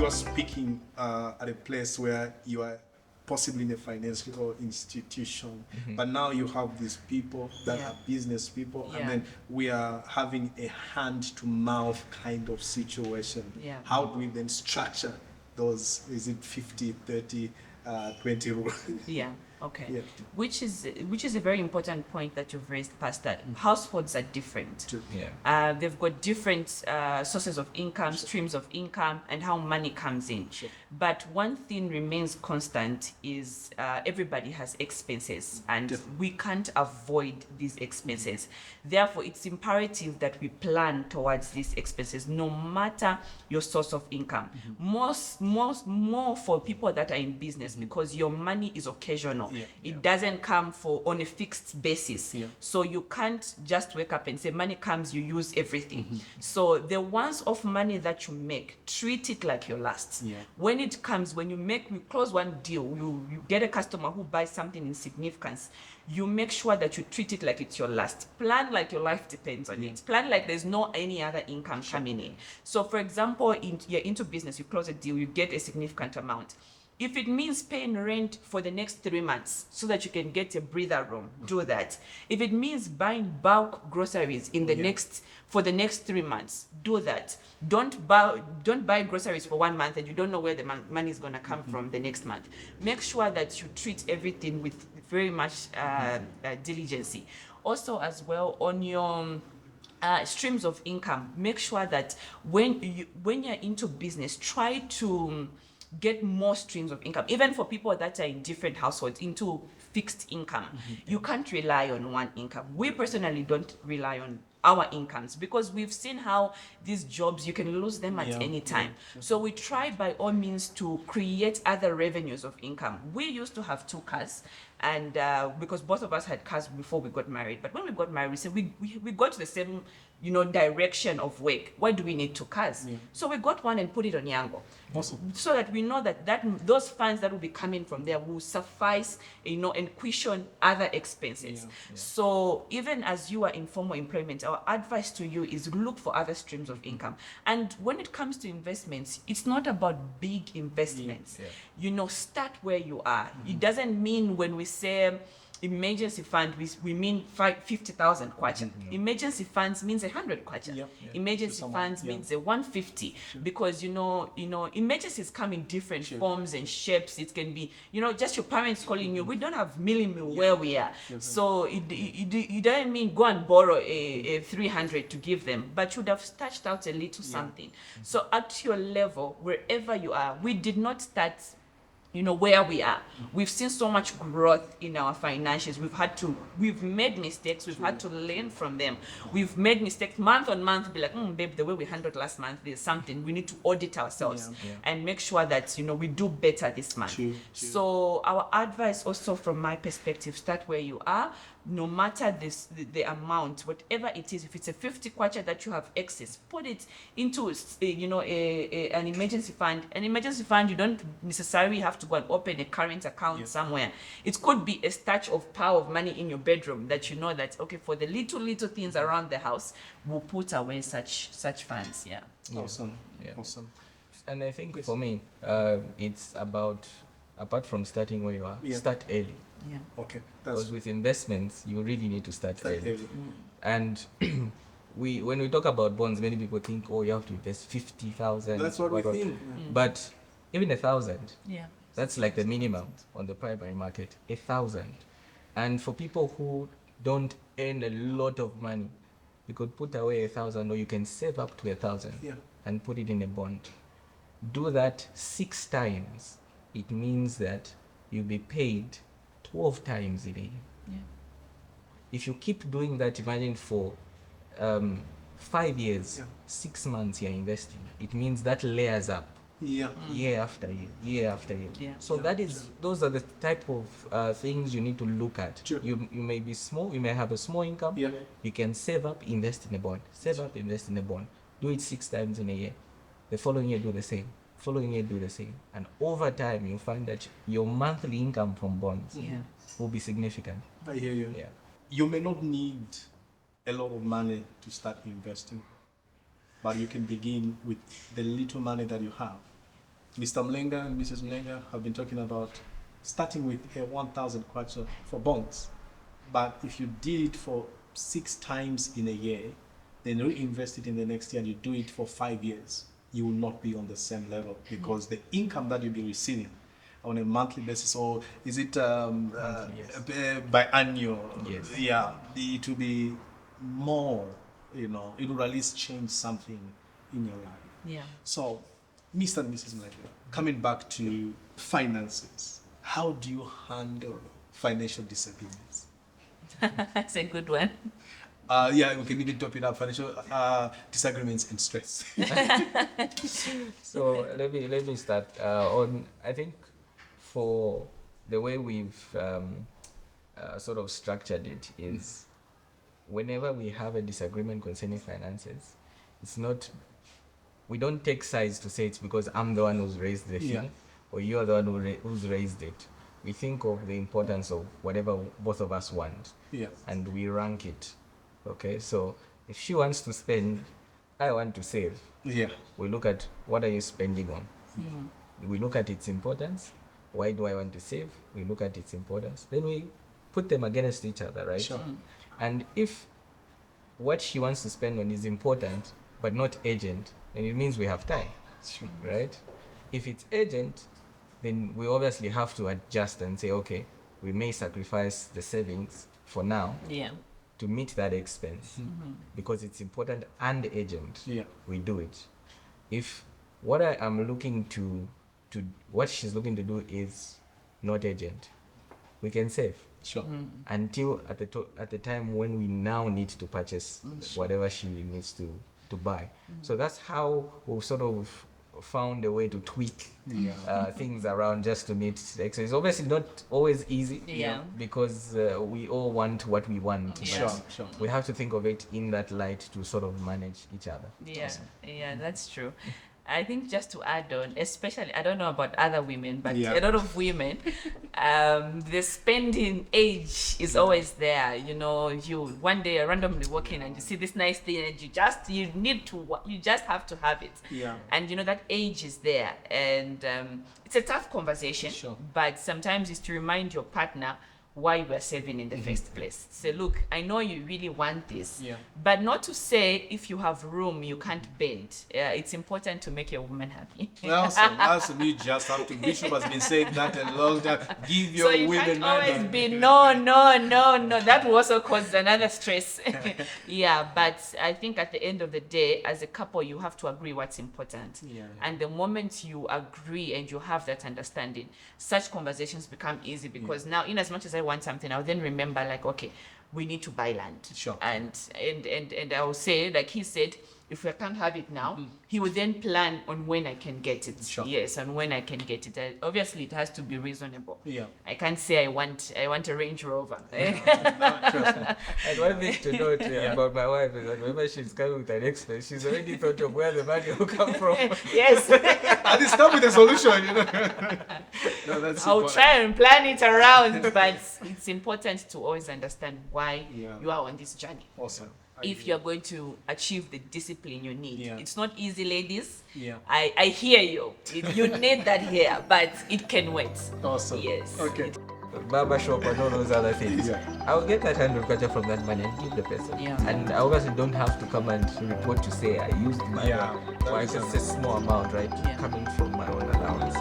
you're speaking at a place where you are possibly in a financial institution, but now you have these people that are business people, and then we are having a hand-to-mouth kind of situation. How do we then structure those? Is it 50, 30, 20 rule? Okay. Yeah. Which is a very important point that you've raised, Pastor. Households are different. They've got different sources of income, streams of income, and how money comes in. But one thing remains constant is everybody has expenses, and we can't avoid these expenses. Therefore, it's imperative that we plan towards these expenses, no matter your source of income. More for people that are in business, because your money is occasional. It doesn't come on a fixed basis. So you can't just wake up and say money comes, you use everything. So the once-off money that you make, treat it like your last. When it comes, when you close one deal, you get a customer who buys something in significance, you make sure that you treat it like it's your last. Plan like your life depends on it. Plan like there's no any other income coming in. So for example, you're into business, you close a deal, you get a significant amount. If it means paying rent for the next 3 months so that you can get a breather room, do that. If it means buying bulk groceries for the next 3 months, do that. Don't buy groceries for 1 month and you don't know where the money is going to come from the next month. Make sure that you treat everything with very much diligence. Also, as well, on your streams of income, make sure that when you're into business, try to get more streams of income, even for people that are in different households, into fixed income. You can't rely on one income. We personally don't rely on our incomes, because we've seen how these jobs, you can lose them at any time. So we try by all means to create other revenues of income. We used to have 2 cars, and because both of us had cars before we got married. But when we got married, we said we got the same direction of work. Why do we need 2 cars? So we got one and put it on Yango. Awesome. So that we know that those funds that will be coming from there will suffice, and cushion other expenses. So even as you are in formal employment, our advice to you is look for other streams of income. And when it comes to investments, it's not about big investments. Start where you are. It doesn't mean when we say emergency fund, we mean 50,000 kwacha. Emergency funds means 100 kwacha. Emergency funds means 150, because emergencies come in different forms and shapes. It can be just your parents calling you. We don't have milli-mil where we are, so it doesn't mean go and borrow a 300 to give them, but you would have touched out a little something. So at your level, wherever you are, we did not start where we are. We've seen so much growth in our financials. We've made mistakes. We've had to learn from them. We've made mistakes month on month, be like, babe, the way we handled last month, there's something. We need to audit ourselves and make sure that, we do better this month. So our advice also, from my perspective, start where you are. No matter the amount, whatever it is, if it's a 50 kwacha that you have excess, put it into an emergency fund. An emergency fund, you don't necessarily have to go and open a current account somewhere. It could be a stash of pile of money in your bedroom that that, okay, for the little things around the house, we'll put away such funds. Awesome. Awesome. And I think for me, it's about, apart from starting where you are, start early. Okay. Because with investments, you really need to start early. And when we talk about bonds, many people think, you have to invest 50,000. That's what we think. But even 1,000, that's like the minimum on the primary market, 1,000. And for people who don't earn a lot of money, you could put away 1,000, or you can save up to 1,000 and put it in a bond. Do that 6 times. It means that you'll be paid 12 times in a year. If you keep doing that, imagine for 5 years, 6 months you're investing. It means that layers up year after year. So those are the type of things you need to look at. You may be small, you may have a small income. You can save up, invest in a bond. Save up, invest in a bond. Do it 6 times in a year. The following year, do the same. Following year, do the same. And over time, you'll find that your monthly income from bonds will be significant. I hear you. You may not need a lot of money to start investing, but you can begin with the little money that you have Mr. Mlenga and Mrs. Mlenga have been talking about starting with a 1,000 kwacha for bonds. But if you did it for 6 times in a year, then reinvest it in the next year and you do it for 5 years, you will not be on the same level because the income that you'll be receiving on a monthly basis, or is it by annual? Yes. Yeah, it will be more, it will at least change something in your life. Yeah. So, Mr. and Mrs. Mlenga, coming back to finances, how do you handle financial disagreements? That's a good one. Yeah, we can even top it up, financial disagreements and stress. So let me start on. I think for the way we've sort of structured it is, whenever we have a disagreement concerning finances, it's not. We don't take sides to say it's because I'm the one who's raised the thing, or you're the one who's raised it. We think of the importance of whatever both of us want, and we rank it. Okay, so if she wants to spend, I want to save. Yeah. We look at what are you spending on. We look at its importance. Why do I want to save? We look at its importance. Then we put them against each other, right? Sure. And if what she wants to spend on is important but not urgent, then it means we have time, right? If it's urgent, then we obviously have to adjust and say, okay, we may sacrifice the savings for now to meet that expense because it's important and urgent. We do it. If what I am looking to what she's looking to do is not urgent, we can save. Sure. Until at the time when we now need to purchase whatever she needs to buy. So that's how we've sort of found a way to tweak things around just to meet. So it's obviously not always easy because we all want what we want. Sure. We have to think of it in that light to sort of manage each other. Yeah, that's true. I think just to add on, especially, I don't know about other women, but a lot of women, the spending age is always there. You one day you're randomly walking and you see this nice thing and you just have to have it. And that age is there. And it's a tough conversation, but sometimes it's to remind your partner why you are saving in the first place. Say, look, I know you really want this, but not to say if you have room you can't bend. It's important to make your woman happy. Awesome. You just have to. Bishop has been saying that a long time. Give your women. So you can't always be no. That will also cause another stress. But I think at the end of the day, as a couple, you have to agree what's important. And the moment you agree and you have that understanding, such conversations become easy because now, in as much as I want something, I'll then remember, like, okay, we need to buy land. And I will say, like he said, if I can't have it now, he will then plan on when I can get it. Yes, and when I can get it. Obviously, it has to be reasonable. I can't say I want a Range Rover. And one thing to note about my wife is that whenever she's coming with an expense, she's already thought of where the money will come from. Yes. And it's come with a solution, I'll try and plan it around, but it's important to always understand why you are on this journey. Awesome. If you're going to achieve the discipline you need. It's not easy, ladies. I hear you. You need that here, but it can wait. Awesome. Yes. Okay. Barbershop and all those other things. I'll get that 100 kwacha from that money and give the person. And I obviously don't have to come and report to say I used money. Or it's just a small amount, right? Coming from my own allowance.